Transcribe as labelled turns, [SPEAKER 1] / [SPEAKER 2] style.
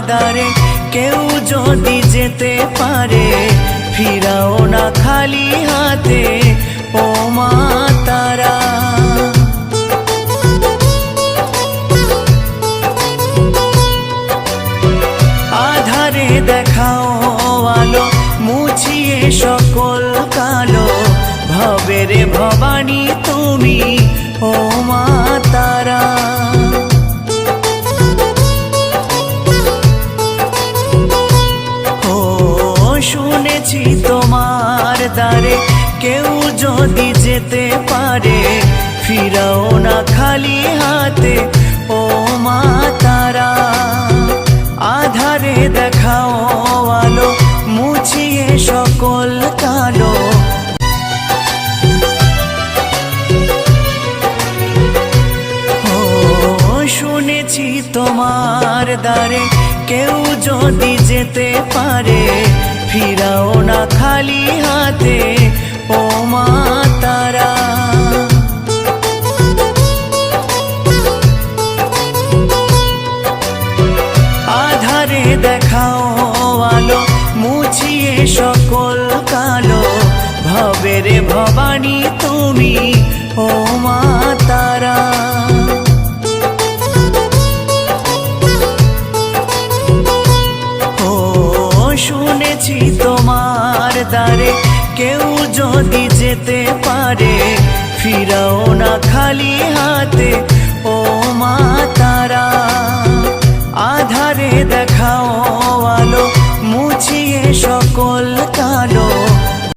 [SPEAKER 1] দ্বারে কেউ যদি যেতে পারে, ফিরাও না খালি হাতে ও মা তারা। আধারে দেখাও আলো, মুছিয়ে সকল কালো, ভবের ভবানী তুমি ও মা তারা। ও শুনেছি তোমার দ্বারে কেউ যদি যেতে পারে, ফিরাও না খালি হাতে ও মা তারা। আধারে দেখাও আলো, মুছিয়ে সকল কালো, শুনেছি তোমার দ্বারে কেউ যদি যেতে পারে, ফিরাও না খালি হাতে ও মা তারা। আধারে দেখাও আলো, মুছিয়ে সকল কালো, ভবের ভবানী তুমি ও মা তারা। শুনেছি তোমার দ্বারে কেউ যদি যেতে পারে, ফিরাও না খালি হাতে ও মা তারা। আধারে দেখাও আলো, মুছিয়ে সকল কালো,